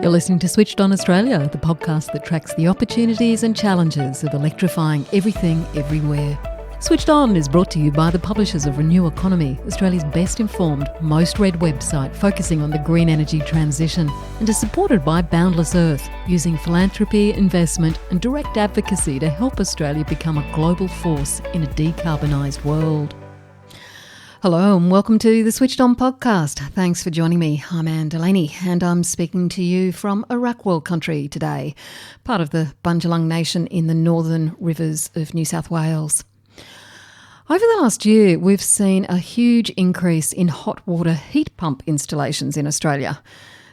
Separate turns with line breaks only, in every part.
You're listening to SwitchedOn Australia, the podcast that tracks the opportunities and challenges of electrifying everything, everywhere. Switched On is brought to you by the publishers of Renew Economy, Australia's best informed, most read website focusing on the green energy transition, and is supported by Boundless Earth, using philanthropy, investment and direct advocacy to help Australia become a global force in a decarbonised world. Hello and welcome to the Switched On podcast. Thanks for joining me. I'm Delaney and I'm speaking to you from Arakwal country today, part of the Bundjalung Nation in the northern rivers of New South Wales. Over the last year, we've seen a huge increase in hot water heat pump installations in Australia.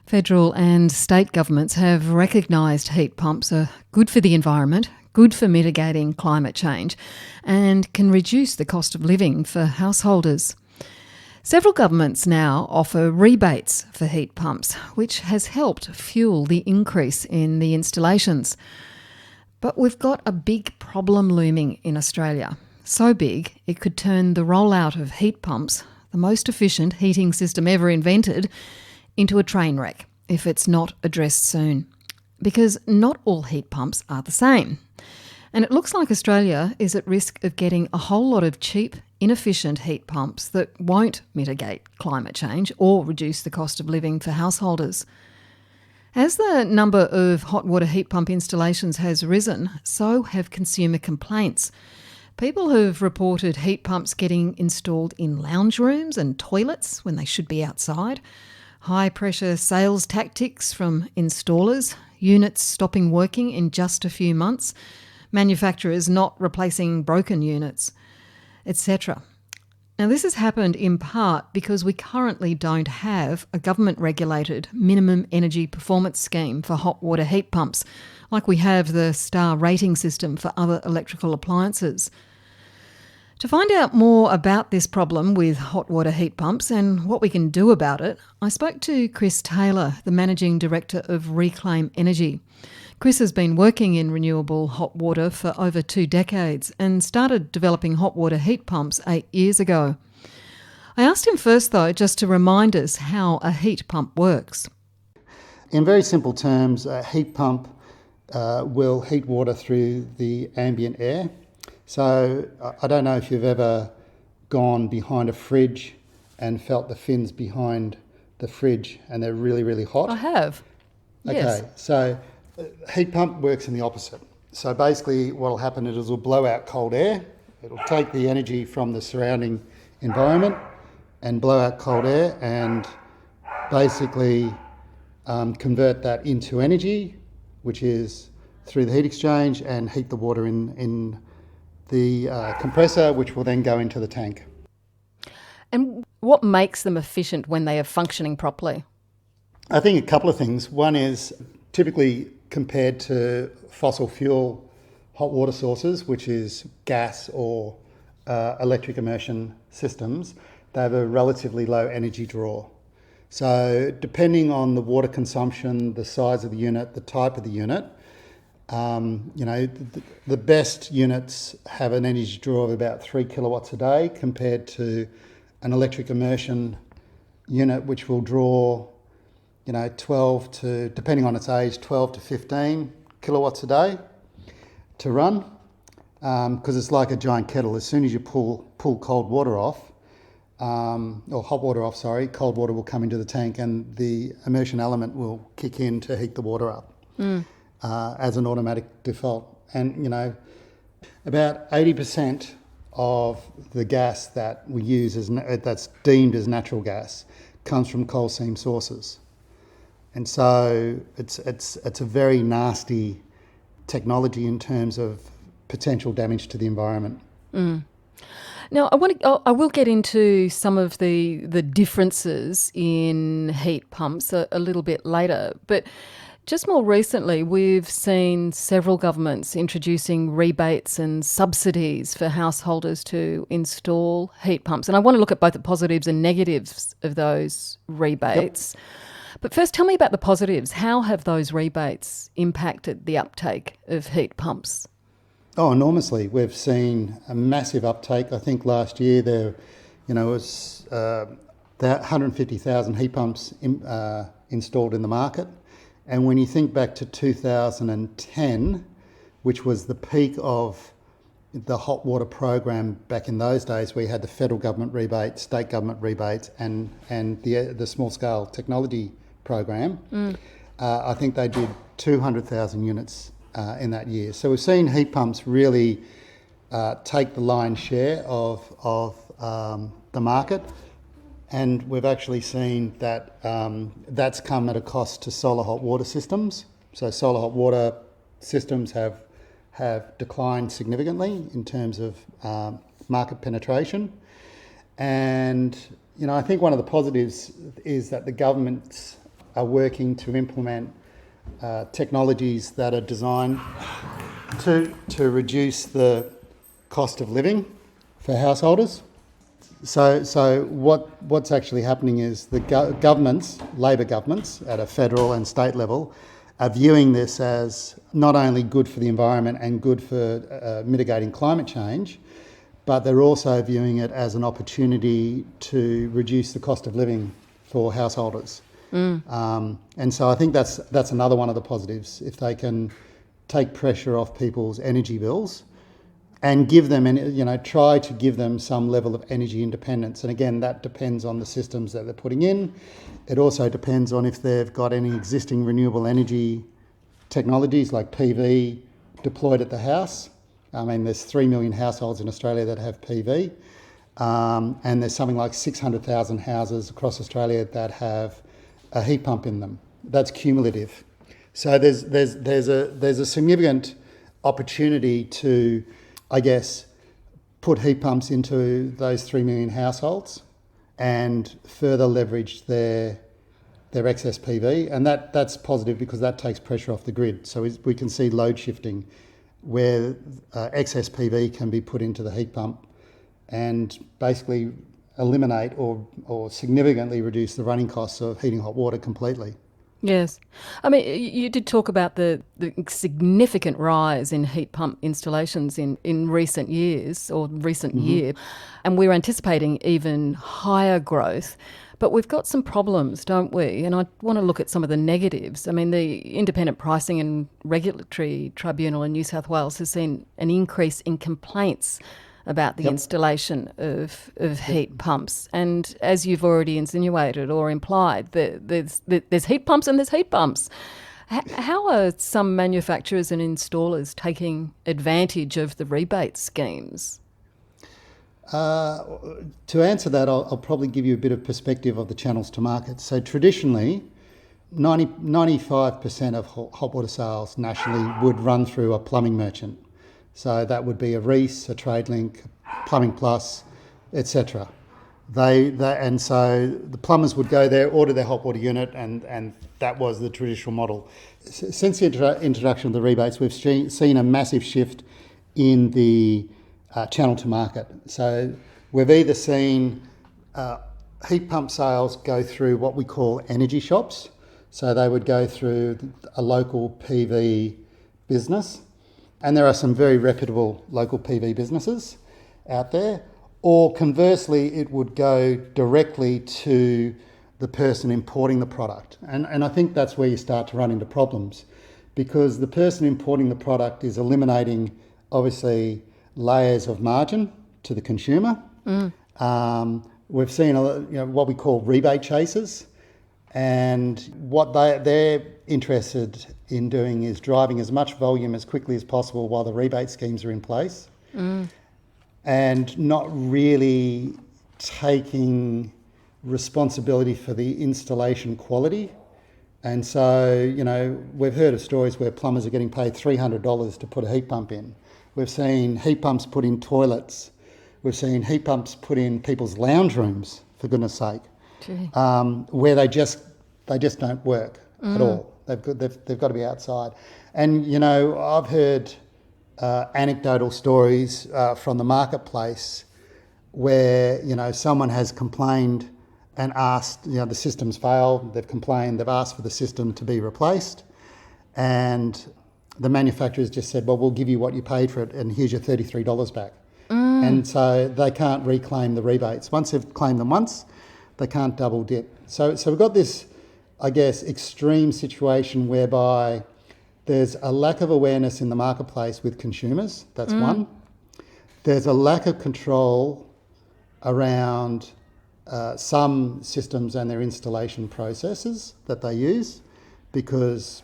Federal and state governments have recognised heat pumps are good for the environment, good for mitigating climate change, and can reduce the cost of living for householders. Several governments now offer rebates for heat pumps, which has helped fuel the increase in the installations. But we've got a big problem looming in Australia. So big, it could turn the rollout of heat pumps, the most efficient heating system ever invented, into a train wreck if it's not addressed soon. Because not all heat pumps are the same. And it looks like Australia is at risk of getting a whole lot of cheap, inefficient heat pumps that won't mitigate climate change or reduce the cost of living for householders. As the number of hot water heat pump installations has risen, so have consumer complaints. People have reported heat pumps getting installed in lounge rooms and toilets when they should be outside, high-pressure sales tactics from installers, units stopping working in just a few months, manufacturers not replacing broken units, etc. Now, this has happened in part because we currently don't have a government-regulated minimum energy performance scheme for hot water heat pumps, like we have the star rating system for other electrical appliances. To find out more about this problem with hot water heat pumps and what we can do about it, I spoke to Chris Taylor, the Managing Director of Reclaim Energy. Chris has been working in renewable hot water for over 2 decades and started developing hot water heat pumps 8 years ago. I asked him first, though, just to remind us how a heat pump works.
In very simple terms, a heat pump will heat water through the ambient air. So I don't know if you've ever gone behind a fridge and felt the fins behind the fridge and they're really, really hot.
I have. Yes.
Okay, so heat pump works in the opposite. So basically what will happen is it'll blow out cold air. It'll take the energy from the surrounding environment and blow out cold air and basically convert that into energy, which is through the heat exchange, and heat the water in the compressor, which will then go into the tank.
And what makes them efficient when they are functioning properly?
I think a couple of things. One is typically compared to fossil fuel hot water sources, which is gas or electric immersion systems, they have a relatively low energy draw. So depending on the water consumption, the size of the unit, the type of the unit, the best units have an energy draw of about 3 kilowatts a day compared to an electric immersion unit, which will draw 12 to, depending on its age, 12 to 15 kilowatts a day to run, because it's like a giant kettle. As soon as you pull cold water off, or hot water off, cold water will come into the tank and the immersion element will kick in to heat the water up as an automatic default. And, about 80% of the gas that we use that's deemed as natural gas comes from coal seam sources. And so it's a very nasty technology in terms of potential damage to the environment.
Now, I will get into some of the differences in heat pumps a little bit later, but just more recently, we've seen several governments introducing rebates and subsidies for householders to install heat pumps. And I want to look at both the positives and negatives of those rebates. Yep. But first, tell me about the positives. How have those rebates impacted the uptake of heat pumps?
Oh, enormously. We've seen a massive uptake. I think last year there was 150,000 heat pumps installed in the market. And when you think back to 2010, which was the peak of the hot water program back in those days, where you had the federal government rebates, state government rebates, and the small scale technology program, I think they did 200,000 units in that year. So we've seen heat pumps really take the lion's share of the market, and we've actually seen that that's come at a cost to solar hot water systems. So solar hot water systems have declined significantly in terms of market penetration. And, I think one of the positives is that the governments are working to implement technologies that are designed to reduce the cost of living for householders. So what's actually happening is the governments, Labor governments at a federal and state level, are viewing this as not only good for the environment and good for mitigating climate change, but they're also viewing it as an opportunity to reduce the cost of living for householders. And so I think that's another one of the positives, if they can take pressure off people's energy bills and give them, try to give them some level of energy independence. And again, that depends on the systems that they're putting in. It also depends on if they've got any existing renewable energy technologies like PV deployed at the house. I mean, there's 3 million households in Australia that have PV, and there's something like 600,000 houses across Australia that have a heat pump in them. That's cumulative. So there's a significant opportunity to, I guess, put heat pumps into those 3 million households and further leverage their excess PV, and that's positive because that takes pressure off the grid. So we can see load shifting where excess PV can be put into the heat pump and basically eliminate or significantly reduce the running costs of heating hot water completely.
Yes. I mean, you did talk about the significant rise in heat pump installations in recent years or recent year, and we're anticipating even higher growth. But we've got some problems, don't we? And I want to look at some of the negatives. I mean, the Independent Pricing and Regulatory Tribunal in New South Wales has seen an increase in complaints about the installation of heat pumps. And as you've already insinuated or implied, there's heat pumps and there's heat pumps. How are some manufacturers and installers taking advantage of the rebate schemes?
To answer that, I'll probably give you a bit of perspective of the channels to market. So traditionally, 95% of hot water sales nationally would run through a plumbing merchant. So that would be a Reece, a Tradelink, Plumbing Plus, etc. And so the plumbers would go there, order their hot water unit, and that was the traditional model. Since the introduction of the rebates, we've seen a massive shift in the channel to market. So we've either seen heat pump sales go through what we call energy shops. So they would go through a local PV business, and there are some very reputable local PV businesses out there. Or conversely, it would go directly to the person importing the product. And I think that's where you start to run into problems, because the person importing the product is eliminating, obviously, layers of margin to the consumer. We've seen what we call rebate chasers, and what they're interested in doing is driving as much volume as quickly as possible while the rebate schemes are in place, and not really taking responsibility for the installation quality. And so, we've heard of stories where plumbers are getting paid $300 to put a heat pump in. We've seen heat pumps put in toilets. We've seen heat pumps put in people's lounge rooms, for goodness sake, where they just don't work at all. They've got to be outside. And, I've heard anecdotal stories from the marketplace where, someone has complained and asked, the system's failed, they've complained, they've asked for the system to be replaced, and the manufacturers just said, well, we'll give you what you paid for it and here's your $33 back. And so they can't reclaim the rebates. Once they've claimed them once, they can't double dip. So we've got this I guess, extreme situation whereby there's a lack of awareness in the marketplace with consumers. That's one. There's a lack of control around some systems and their installation processes that they use, because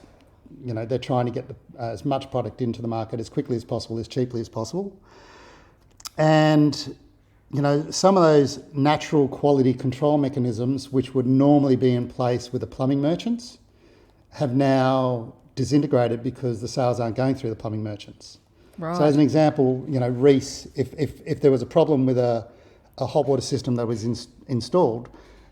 they're trying to get as much product into the market as quickly as possible, as cheaply as possible. And some of those natural quality control mechanisms, which would normally be in place with the plumbing merchants, have now disintegrated because the sales aren't going through the plumbing merchants.
Right.
So as an example, Reece, if there was a problem with a hot water system that was installed,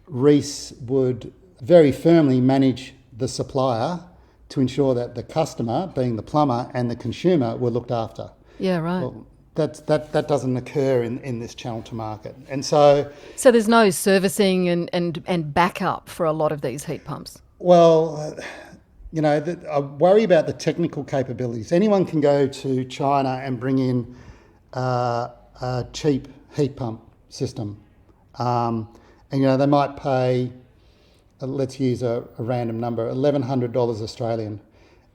Reece would very firmly manage the supplier to ensure that the customer, being the plumber, and the consumer were looked after.
Yeah, right.
Well, that doesn't occur in this channel to market. And so
there's no servicing and backup for a lot of these heat pumps.
Well, I worry about the technical capabilities. Anyone can go to China and bring in a cheap heat pump system. And they might pay, let's use a random number, $1,100 Australian.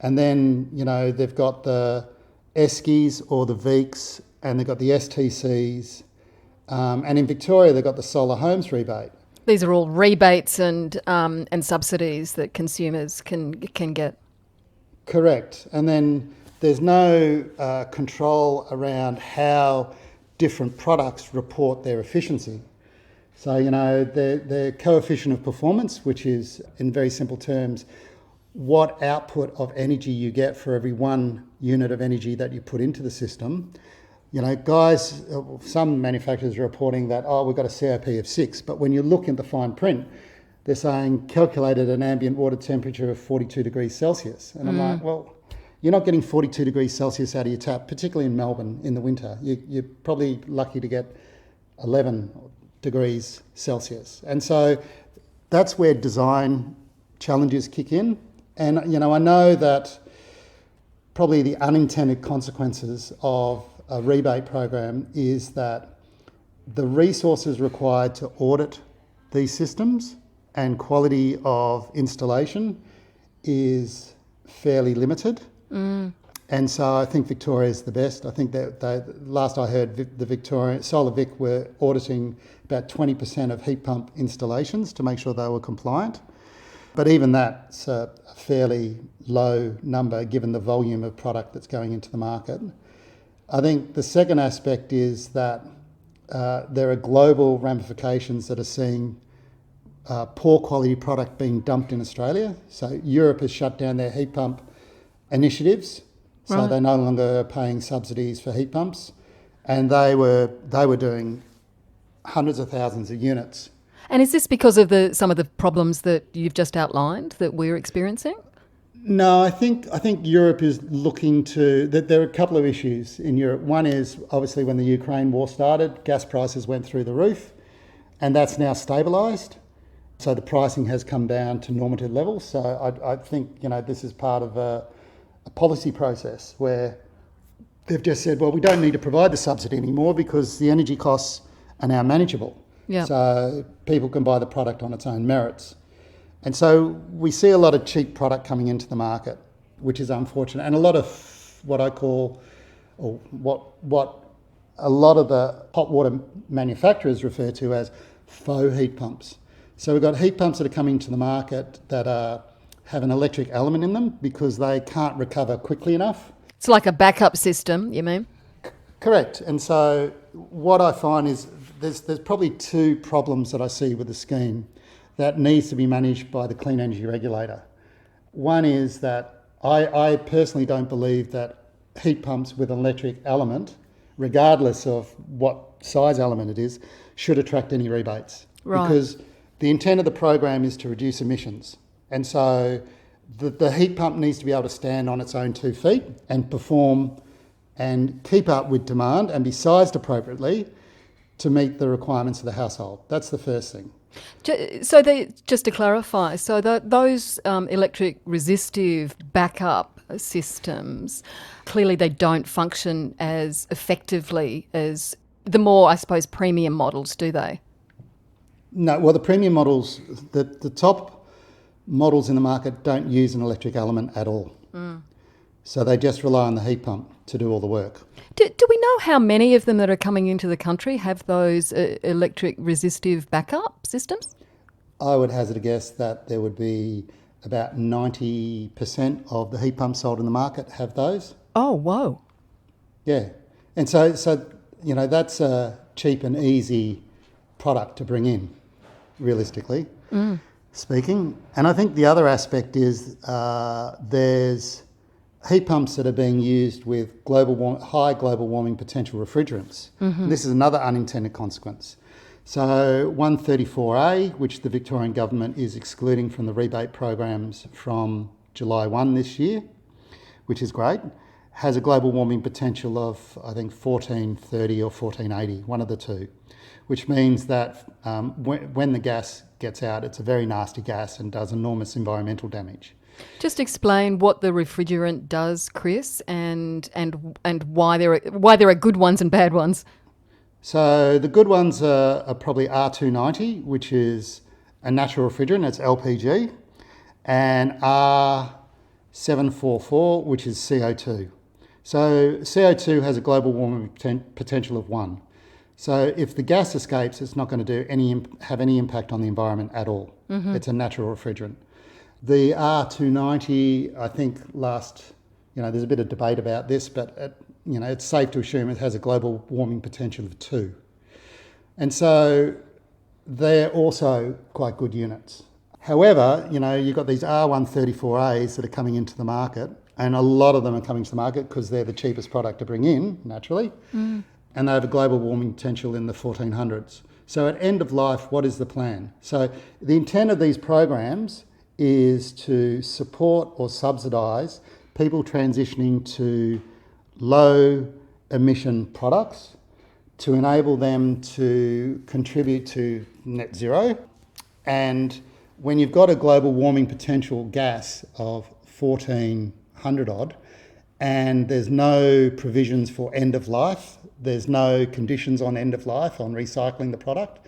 And then, they've got the Eskies or the Veeks, and they've got the STCs. And in Victoria, they've got the solar homes rebate.
These are all rebates and subsidies that consumers can get.
Correct. And then there's no control around how different products report their efficiency. So, their coefficient of performance, which is, in very simple terms, what output of energy you get for every 1 unit of energy that you put into the system. Some manufacturers are reporting that, we've got a COP of 6, but when you look at the fine print, they're saying calculated an ambient water temperature of 42 degrees Celsius. And I'm like, well, you're not getting 42 degrees Celsius out of your tap, particularly in Melbourne in the winter. You're probably lucky to get 11 degrees Celsius. And so that's where design challenges kick in. And, I know that probably the unintended consequences of a rebate program is that the resources required to audit these systems and quality of installation is fairly limited. And so I think Victoria is the best. I think that last I heard, the Victorian Solar Vic were auditing about 20% of heat pump installations to make sure they were compliant. But even that's a fairly low number given the volume of product that's going into the market. I think the second aspect is that there are global ramifications that are seeing poor quality product being dumped in Australia. So Europe has shut down their heat pump initiatives, so they're no longer paying subsidies for heat pumps, and they were doing hundreds of thousands of units.
And is this because of some of the problems that you've just outlined that we're experiencing?
No, I think Europe is looking to... There are a couple of issues in Europe. One is, obviously, when the Ukraine war started, gas prices went through the roof, and that's now stabilised. So the pricing has come down to normative levels. So I think, this is part of a policy process where they've just said, well, we don't need to provide the subsidy anymore because the energy costs are now manageable.
Yep.
So people can buy the product on its own merits. And so we see a lot of cheap product coming into the market, which is unfortunate. And a lot of what I call, or what a lot of the hot water manufacturers refer to as faux heat pumps. So we've got heat pumps that are coming to the market that have an electric element in them because they can't recover quickly enough.
It's like a backup system, you mean?
Correct. And so what I find is there's probably two problems that I see with the scheme that needs to be managed by the Clean Energy Regulator. One is that I personally don't believe that heat pumps with an electric element, regardless of what size element it is, should attract any rebates.
Right.
Because the intent of the program is to reduce emissions. And so the heat pump needs to be able to stand on its own 2 feet and perform and keep up with demand and be sized appropriately to meet the requirements of the household. That's the first thing.
So just to clarify, so those electric resistive backup systems, clearly they don't function as effectively as the more, I suppose, premium models, do they?
No, well, the premium models, the top models in the market don't use an electric element at all. So they just rely on the heat pump to do all the work.
Do we know how many of them that are coming into the country have those electric resistive backup systems?
I would hazard a guess that there would be about 90% of the heat pumps sold in the market have those.
Oh, whoa.
Yeah. And so that's a cheap and easy product to bring in, realistically speaking. And I think the other aspect is there's heat pumps that are being used with high global warming potential refrigerants. This is another unintended consequence. So 134A, which the Victorian government is excluding from the rebate programs from July 1 this year, which is great, has a global warming potential of, I think, 1430 or 1480, one of the two, which means that when the gas gets out, it's a very nasty gas and does enormous environmental damage.
Just explain what the refrigerant does, Chris, and why there are good ones and bad ones.
So the good ones are probably R290, which is a natural refrigerant, it's LPG, and R744, which is CO2. So CO2 has a global warming potential of 1. So if the gas escapes, it's not going to have any impact on the environment at all. It's a natural refrigerant. The R290, I think there's a bit of debate about this, but it's safe to assume it has a global warming potential of 2. And so they're also quite good units. However, you've got these R134As that are coming into the market, and a lot of them are coming to the market because they're the cheapest product to bring in, naturally, and they have a global warming potential in the 1400s. So at end of life, what is the plan? So the intent of these programs is to support or subsidise people transitioning to low emission products to enable them to contribute to net zero. And when you've got a global warming potential gas of 1400 odd, and there's no provisions for end of life, there's no conditions on end of life on recycling the product,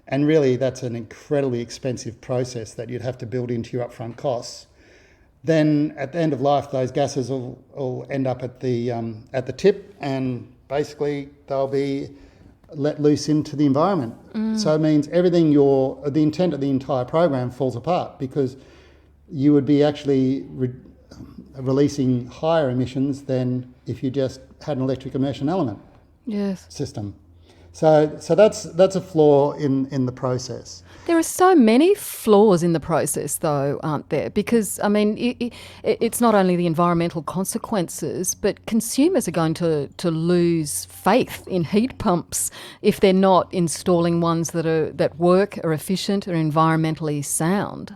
and really that's an incredibly expensive process that you'd have to build into your upfront costs, then at the end of life those gases will end up at the tip, and basically they'll be let loose into the environment. So it means the intent of the entire program falls apart, because you would be actually releasing higher emissions than if you just had an electric immersion element system. So that's a flaw in the process.
There are so many flaws in the process, though, aren't there? Because, I mean, it's not only the environmental consequences, but consumers are going to lose faith in heat pumps if they're not installing ones that work, are efficient, are environmentally sound.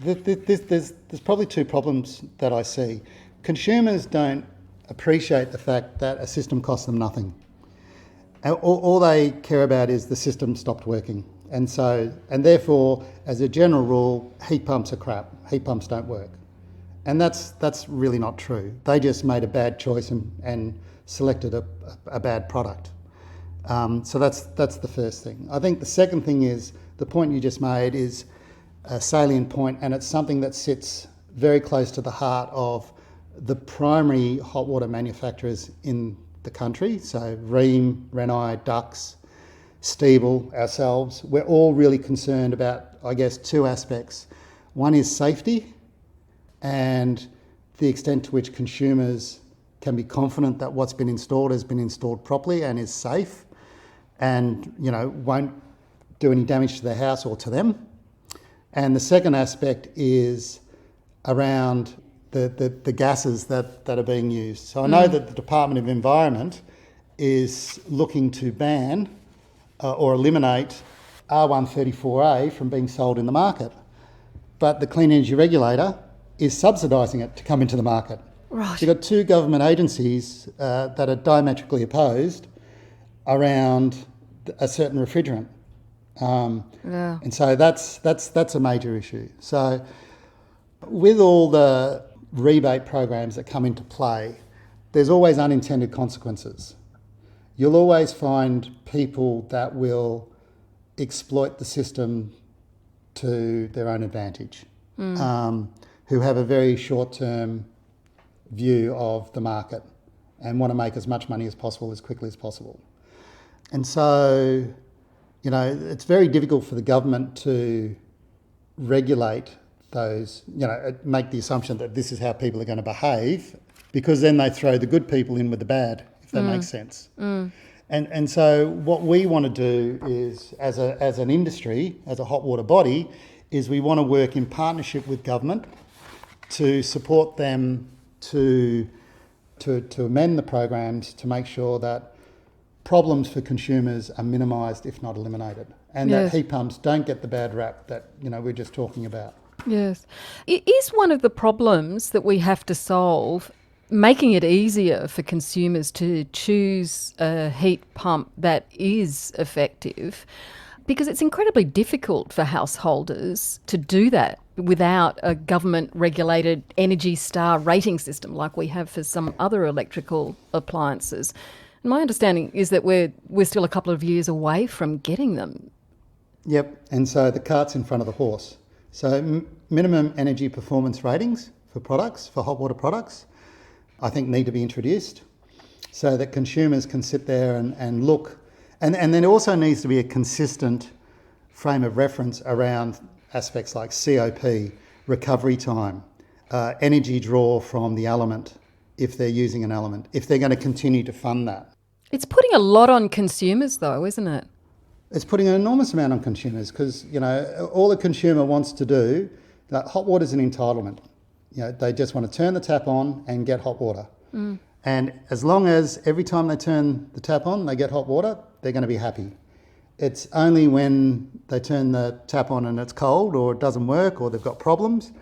There's probably two problems that I see. Consumers don't appreciate the fact that a system costs them nothing. All they care about is the system stopped working. And therefore, as a general rule, heat pumps are crap. Heat pumps don't work. And that's really not true. They just made a bad choice and selected a bad product. So that's the first thing. I think the second thing is, the point you just made is a salient point, and it's something that sits very close to the heart of the primary hot water manufacturers in the country. So Rheem, Renai, Dux, Stiebel, ourselves, we're all really concerned about, I guess, two aspects. One is safety, and the extent to which consumers can be confident that what's been installed has been installed properly and is safe, and won't do any damage to their house or to them. And the second aspect is around the gases that are being used. So I know that the Department of Environment is looking to ban or eliminate R134A from being sold in the market, but the Clean Energy Regulator is subsidising it to come into the market.
Right.
So you've got two government agencies that are diametrically opposed around a certain refrigerant. And so that's a major issue. So with all the rebate programs that come into play, there's always unintended consequences. You'll always find people that will exploit the system to their own advantage. who have a very short-term view of the market and want to make as much money as possible as quickly as possible. And so, it's very difficult for the government to regulate those, make the assumption that this is how people are going to behave, because then they throw the good people in with the bad, if that makes sense. And so what we want to do is, as an industry, as a hot water body, is we want to work in partnership with government to support them to amend the programs to make sure that problems for consumers are minimised, if not eliminated, and that heat pumps don't get the bad rap that we're just talking about.
Yes. Is one of the problems that we have to solve making it easier for consumers to choose a heat pump that is effective? Because it's incredibly difficult for householders to do that without a government-regulated Energy Star rating system like we have for some other electrical appliances. And my understanding is that we're still a couple of years away from getting them.
Yep, and so the cart's in front of the horse. So minimum energy performance ratings for products, for hot water products, I think need to be introduced so that consumers can sit there and look. And then there also needs to be a consistent frame of reference around aspects like COP, recovery time, energy draw from the element, if they're using an element, if they're going to continue to fund that.
It's putting a lot on consumers though, isn't it?
It's putting an enormous amount on consumers because, all the consumer wants to do, hot water is an entitlement. They just want to turn the tap on and get hot water. And as long as every time they turn the tap on, they get hot water, they're going to be happy. It's only when they turn the tap on and it's cold or it doesn't work or they've got problems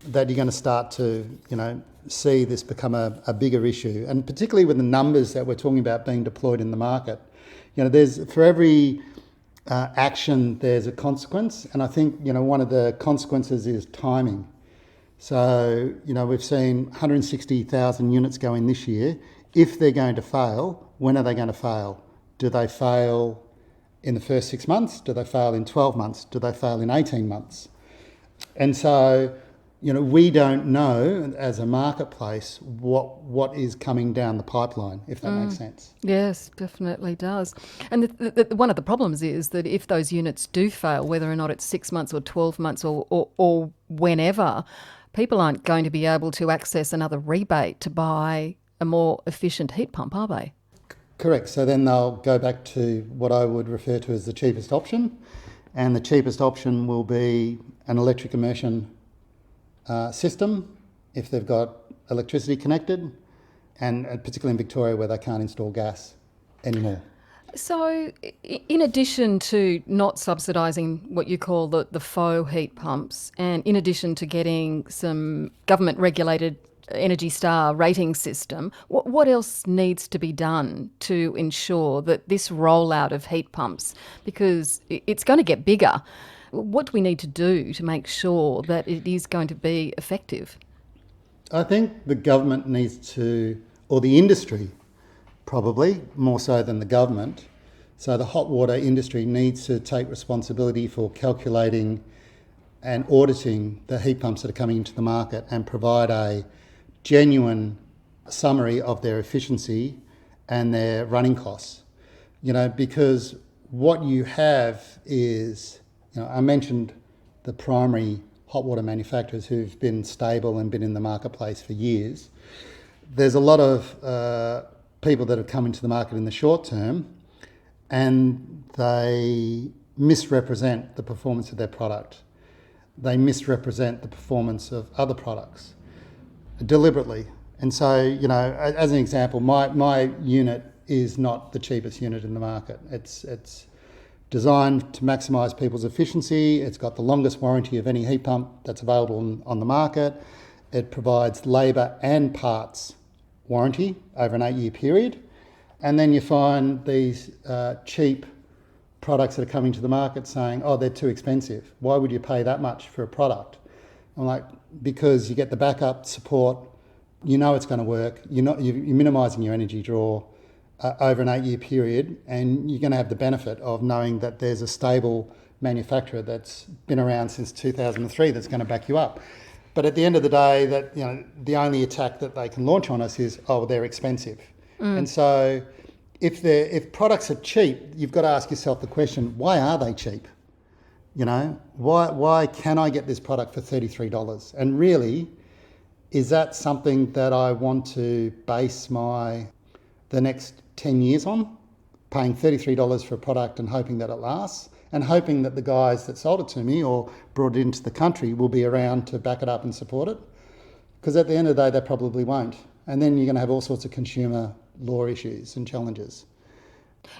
that you're going to start to, see this become a bigger issue. And particularly with the numbers that we're talking about being deployed in the market. There's for every action, there's a consequence. And I think, one of the consequences is timing. So, we've seen 160,000 units go in this year. If they're going to fail, when are they going to fail? Do they fail in the first 6 months? Do they fail in 12 months? Do they fail in 18 months? And so, we don't know as a marketplace what is coming down the pipeline, if that makes sense.
Yes, definitely does. And one of the problems is that if those units do fail, whether or not it's 6 months or 12 months or whenever, people aren't going to be able to access another rebate to buy a more efficient heat pump, are they?
Correct. So then they'll go back to what I would refer to as the cheapest option. And the cheapest option will be an electric immersion system if they've got electricity connected, and particularly in Victoria where they can't install gas anymore. So
in addition to not subsidising what you call the faux heat pumps, and in addition to getting some government-regulated Energy Star rating system, what else needs to be done to ensure that this rollout of heat pumps, because it's going to get bigger, what do we need to do to make sure that it is going to be effective?
I think the government needs to, or the industry probably, more so than the government. So the hot water industry needs to take responsibility for calculating and auditing the heat pumps that are coming into the market and provide a genuine summary of their efficiency and their running costs. Because what you have is, I mentioned the primary hot water manufacturers who've been stable and been in the marketplace for years. There's a lot of people that have come into the market in the short term and they misrepresent the performance of their product. They misrepresent the performance of other products deliberately. And so, as an example, my unit is not the cheapest unit in the market. It's designed to maximise people's efficiency. It's got the longest warranty of any heat pump that's available on the market. It provides labour and parts warranty over an 8-year period. And then you find these cheap products that are coming to the market saying, they're too expensive. Why would you pay that much for a product? I'm like, because you get the backup support, it's going to work, you're minimising your energy draw over an 8-year period, and you're going to have the benefit of knowing that there's a stable manufacturer that's been around since 2003 that's going to back you up. But at the end of the day, that the only attack that they can launch on us is, oh, they're expensive. And so if products are cheap, you've got to ask yourself the question, why are they cheap? Why can I get this product for $33? And really, is that something that I want to base the next 10 years on? Paying $33 for a product and hoping that it lasts, and hoping that the guys that sold it to me or brought it into the country will be around to back it up and support it? Because at the end of the day, they probably won't. And then you're going to have all sorts of consumer law issues and challenges.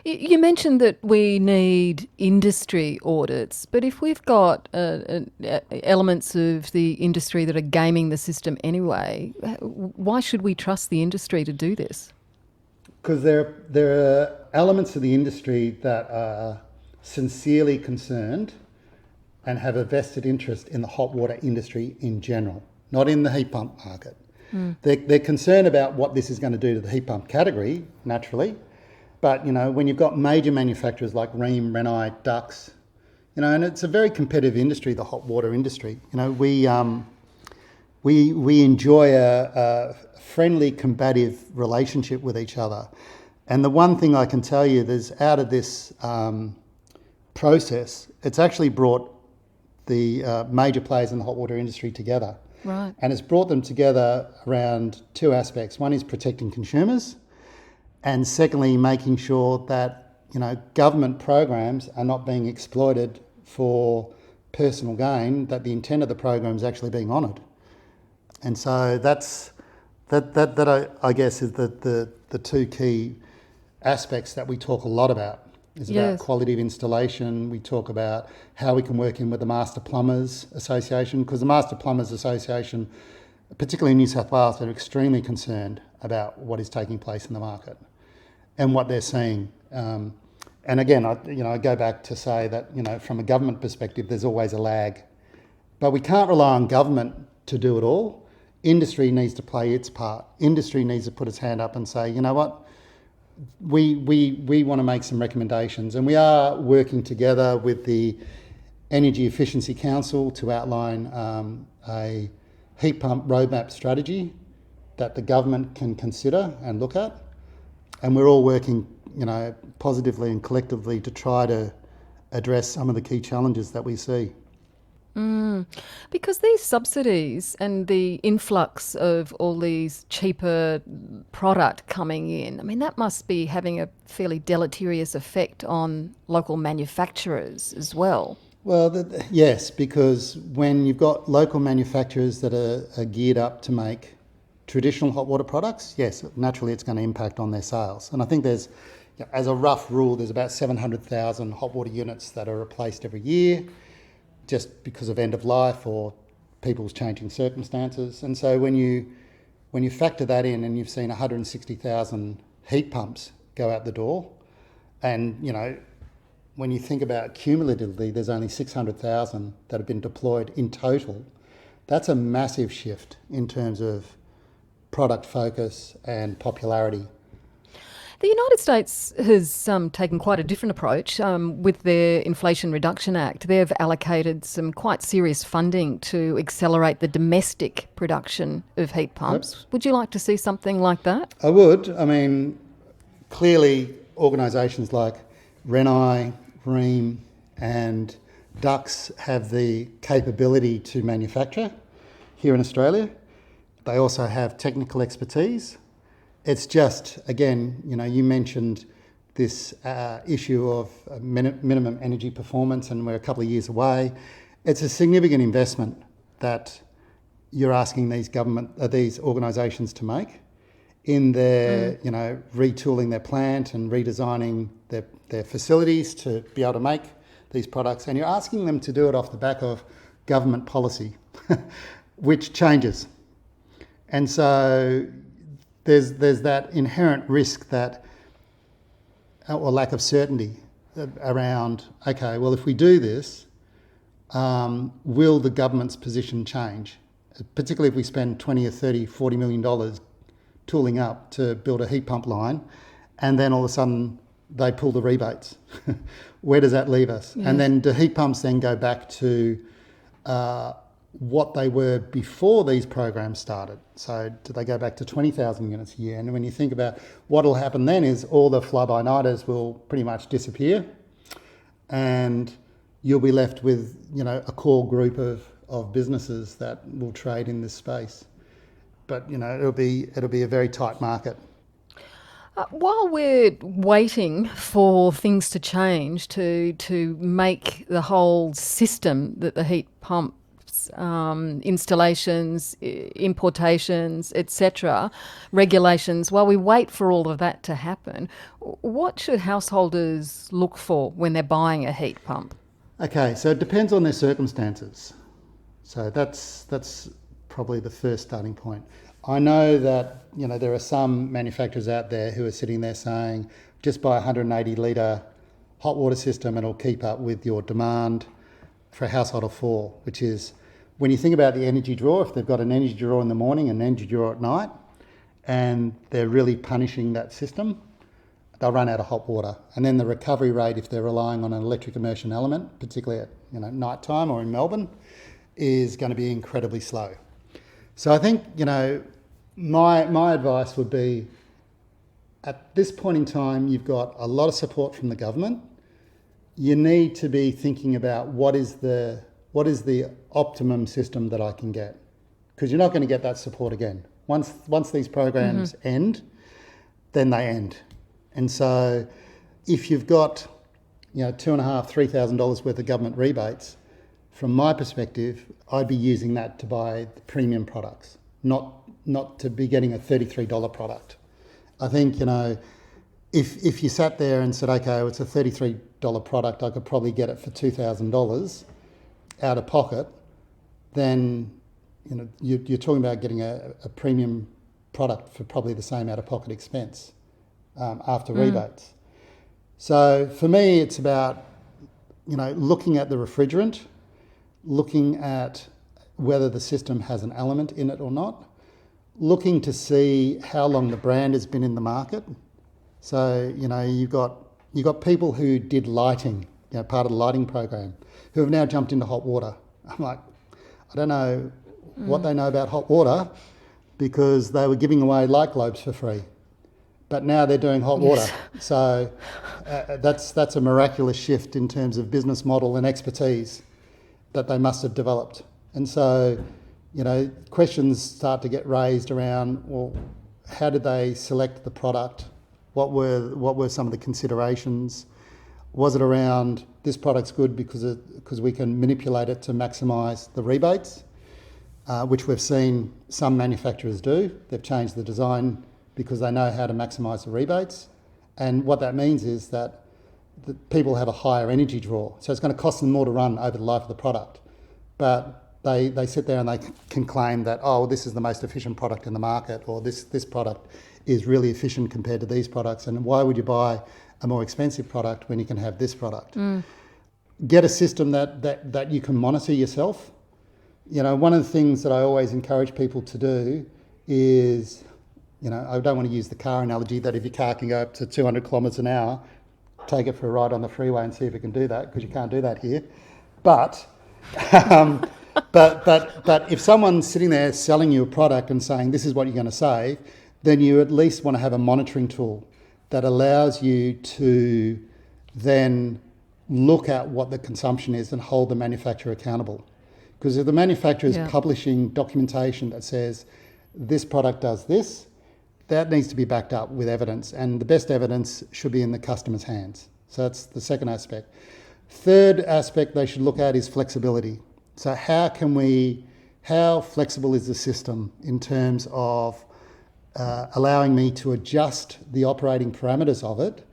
You mentioned that we need industry audits, but if we've got elements of the industry that are gaming the system anyway, why should we trust the industry to do this?
Because there are elements of the industry that are sincerely concerned and have a vested interest in the hot water industry in general, not in the heat pump market. They're concerned about what this is going to do to the heat pump category, naturally. But, when you've got major manufacturers like Rheem, Renai, Dux, and it's a very competitive industry, the hot water industry. We enjoy a friendly, combative relationship with each other. And the one thing I can tell you is out of this process, it's actually brought the major players in the hot water industry together.
Right.
And it's brought them together around two aspects. One is protecting consumers, and secondly, making sure that, government programs are not being exploited for personal gain, that the intent of the program is actually being honoured. And so that I guess is the two key aspects that we talk a lot about. Is about quality of installation. We talk about how we can work in with the Master Plumbers Association, because the Master Plumbers Association, particularly in New South Wales, are extremely concerned about what is taking place in the market and what they're seeing. And again, I go back to say that, from a government perspective, there's always a lag. But we can't rely on government to do it all. Industry needs to play its part. Industry needs to put its hand up and say, you know what, we want to make some recommendations. And we are working together with the Energy Efficiency Council to outline a heat pump roadmap strategy that the government can consider and look at. And we're all working, positively and collectively to try to address some of the key challenges that we see.
Because these subsidies and the influx of all these cheaper product coming in, that must be having a fairly deleterious effect on local manufacturers as well.
Well, yes, because when you've got local manufacturers that are geared up to make traditional hot water products, yes, naturally it's going to impact on their sales. And I think there's, as a rough rule, there's about 700,000 hot water units that are replaced every year, just because of end of life or people's changing circumstances. And so when you factor that in, and you've seen 160,000 heat pumps go out the door, and when you think about cumulatively, there's only 600,000 that have been deployed in total. That's a massive shift in terms of product focus and popularity.
The United States has taken quite a different approach with their Inflation Reduction Act. They've allocated some quite serious funding to accelerate the domestic production of heat pumps. Yep. Would you like to see something like that?
I would. Clearly organisations like Renai, Rheem and Dux have the capability to manufacture here in Australia. They also have technical expertise. It's just, again, you mentioned this issue of minimum energy performance, and we're a couple of years away. It's a significant investment that you're asking these organisations to make in their, retooling their plant and redesigning their facilities to be able to make these products. And you're asking them to do it off the back of government policy, which changes. And so there's that inherent risk or lack of certainty around, okay, well, if we do this, will the government's position change? Particularly if we spend 20 or 30, $40 million tooling up to build a heat pump line, and then all of a sudden they pull the rebates. Where does that leave us?
Yes.
And then do heat pumps then go back to what they were before these programs started? So do they go back to 20,000 units a year? And when you think about what will happen then is all the fly-by-nighters will pretty much disappear, and you'll be left with, a core group of businesses that will trade in this space. But, it'll be a very tight market.
While we're waiting for things to change to make the whole system that the heat pumps, installations, importations, etc., regulations, while we wait for all of that to happen, what should householders look for when they're buying a heat pump?
Okay, so it depends on their circumstances. So that's probably the first starting point. I know that, there are some manufacturers out there who are sitting there saying, just buy a 180 litre hot water system and it'll keep up with your demand for a household of 4, which is, when you think about the energy draw, if they've got an energy draw in the morning and an energy draw at night, and they're really punishing that system, they'll run out of hot water. And then the recovery rate, if they're relying on an electric immersion element, particularly at night time or in Melbourne, is going to be incredibly slow. So I think, my advice would be, at this point in time, you've got a lot of support from the government. You need to be thinking about what is the optimum system that I can get, because you're not going to get that support again. Once these programs end, then they end. And so if you've got, $2,500-$3,000 worth of government rebates, from my perspective, I'd be using that to buy the premium products, not to be getting a $33 product. I think, if you sat there and said, okay, it's a $33 product, I could probably get it for $2,000 out of pocket, then, you're talking about getting a premium product for probably the same out of pocket expense after rebates. So for me, it's about, looking at the refrigerant, looking at whether the system has an element in it or not, looking to see how long the brand has been in the market. So, you've got people who did lighting, part of the lighting program, who have now jumped into hot water. I'm like, I don't know what they know about hot water, because they were giving away light globes for free. But now they're doing hot water. So that's a miraculous shift in terms of business model and expertise that they must have developed. And so, questions start to get raised around, well, how did they select the product? What were some of the considerations? Was it around, this product's good because we can manipulate it to maximise the rebates, which we've seen some manufacturers do. They've changed the design because they know how to maximise the rebates. And what that means is that the people have a higher energy draw. So it's going to cost them more to run over the life of the product. But they sit there and they can claim that, this is the most efficient product in the market, or this product is really efficient compared to these products. And why would you buy a more expensive product when you can have this product? Get a system that you can monitor yourself. One of the things that I always encourage people to do is, I don't want to use the car analogy that if your car can go up to 200 kilometres an hour, take it for a ride on the freeway and see if it can do that, because you can't do that here. But but if someone's sitting there selling you a product and saying this is what you're going to save, then you at least want to have a monitoring tool that allows you to then look at what the consumption is and hold the manufacturer accountable. Because if the manufacturer is publishing documentation that says this product does this, that needs to be backed up with evidence, and the best evidence should be in the customer's hands. So that's the second aspect. Third aspect they should look at is flexibility. So how flexible is the system in terms of allowing me to adjust the operating parameters of it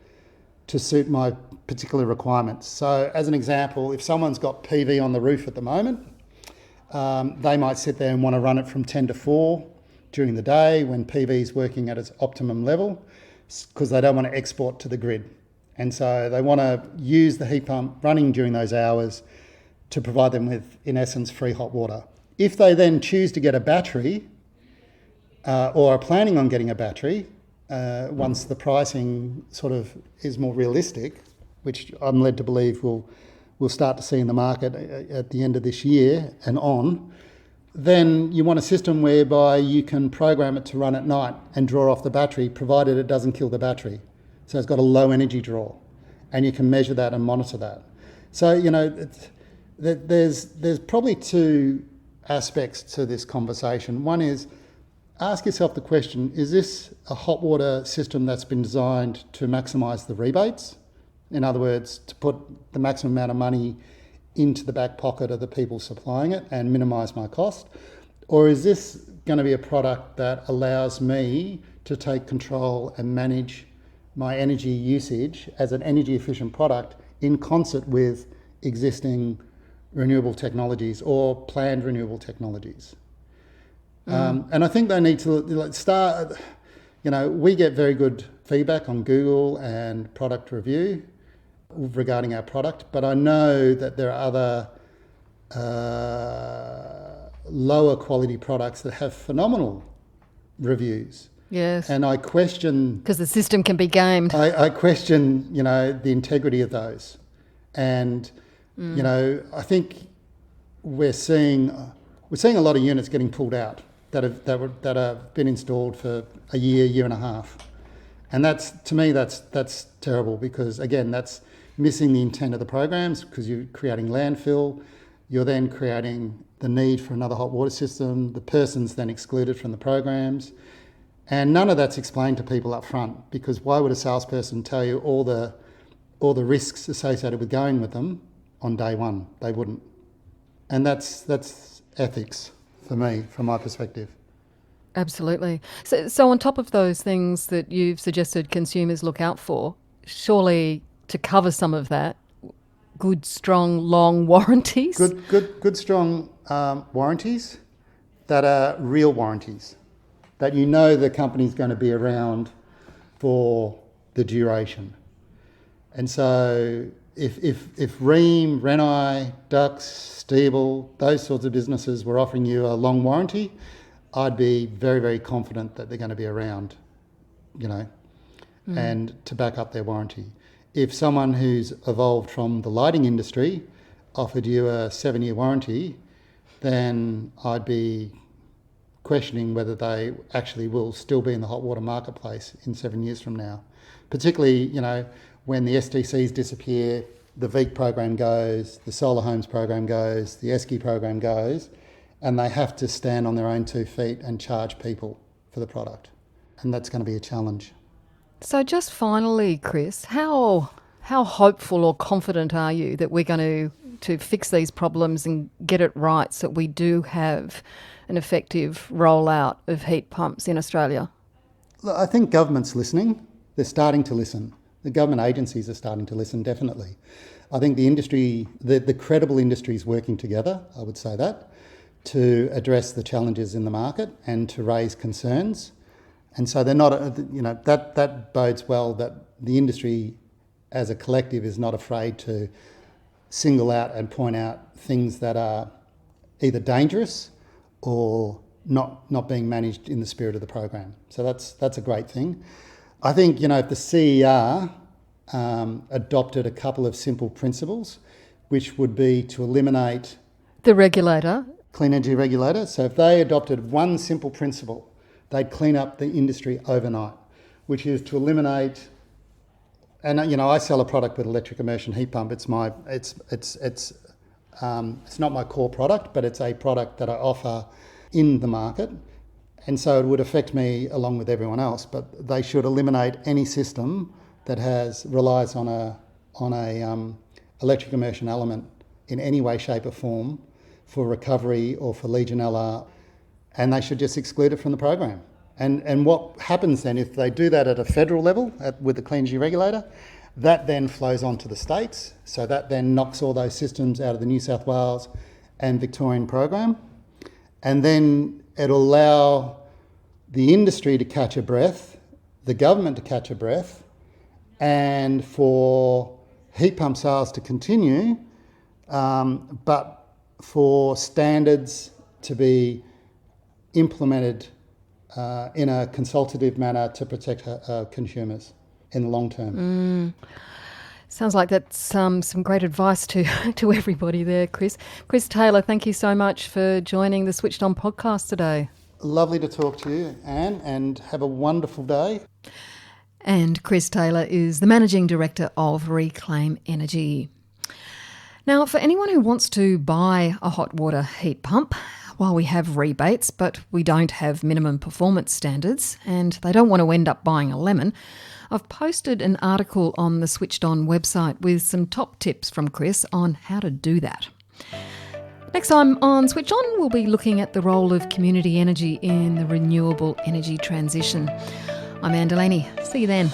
to suit my particular requirements. So as an example, if someone's got PV on the roof at the moment, they might sit there and want to run it from 10 to 4 during the day when PV is working at its optimum level, because they don't want to export to the grid. And so they want to use the heat pump running during those hours to provide them with, in essence, free hot water. If they then choose to get a battery or are planning on getting a battery, once the pricing sort of is more realistic, which I'm led to believe we'll start to see in the market at the end of this year and on, then you want a system whereby you can program it to run at night and draw off the battery, provided it doesn't kill the battery. So it's got a low energy draw, and you can measure that and monitor that. So, there's probably two aspects to this conversation. One is, ask yourself the question, is this a hot water system that's been designed to maximise the rebates? In other words, to put the maximum amount of money into the back pocket of the people supplying it and minimise my cost? Or is this going to be a product that allows me to take control and manage my energy usage as an energy efficient product in concert with existing renewable technologies or planned renewable technologies? And I think they need to start, we get very good feedback on Google and product review regarding our product, but I know that there are other lower quality products that have phenomenal reviews.
Yes.
And I question...
Because the system can be gamed.
I question, the integrity of those. And, I think we're seeing a lot of units getting pulled out that have been installed for a year and a half. And to me, that's terrible, because, again, that's missing the intent of the programs, because you're creating landfill, you're then creating the need for another hot water system, the person's then excluded from the programs, and none of that's explained to people up front, because why would a salesperson tell you all the risks associated with going with them on day one? They wouldn't. And that's ethics for me, from my perspective.
Absolutely. So on top of those things that you've suggested consumers look out for, surely to cover some of that, good, strong, long warranties?
Good, strong warranties that are real warranties, that the company's going to be around for the duration. And so if Ream, Renai, Dux, Stiebel, those sorts of businesses were offering you a long warranty, I'd be very, very confident that they're going to be around, and to back up their warranty. If someone who's evolved from the lighting industry offered you a 7-year warranty, then I'd be questioning whether they actually will still be in the hot water marketplace in 7 years from now. Particularly, when the STCs disappear, the VEEC program goes, the Solar Homes program goes, the ESCI program goes, and they have to stand on their own 2 feet and charge people for the product. And that's going to be a challenge.
So just finally, Chris, how hopeful or confident are you that we're going to fix these problems and get it right so that we do have an effective rollout of heat pumps in Australia?
Look, I think government's listening. They're starting to listen. The government agencies are starting to listen, definitely. I think the industry, the credible industry is working together, I would say that, to address the challenges in the market and to raise concerns. And so they're not, that bodes well that the industry as a collective is not afraid to single out and point out things that are either dangerous or not being managed in the spirit of the program. So that's a great thing. I think, if the CER adopted a couple of simple principles, which would be to eliminate...
The regulator.
Clean Energy Regulator. So if they adopted one simple principle, they'd clean up the industry overnight, which is to eliminate... And, I sell a product with electric immersion heat pump. It's not my core product, but it's a product that I offer in the market. And so it would affect me along with everyone else, but they should eliminate any system that relies on a electric immersion element in any way, shape or form for recovery or for Legionella, and they should just exclude it from the program. And what happens then, if they do that at a federal level with the Clean Energy Regulator, that then flows on to the states. So that then knocks all those systems out of the New South Wales and Victorian program. And then it'll allow the industry to catch a breath, the government to catch a breath, and for heat pump sales to continue, but for standards to be implemented in a consultative manner to protect consumers in the long term.
Sounds like that's some great advice to everybody there, Chris. Chris Taylor, thank you so much for joining the Switched On podcast today.
Lovely to talk to you, Anne, and have a wonderful day.
And Chris Taylor is the Managing Director of Reclaim Energy. Now, for anyone who wants to buy a hot water heat pump, while we have rebates, but we don't have minimum performance standards, and they don't want to end up buying a lemon, I've posted an article on the Switched On website with some top tips from Chris on how to do that. Next time on Switch On, we'll be looking at the role of community energy in the renewable energy transition. I'm Anne Delaney. See you then.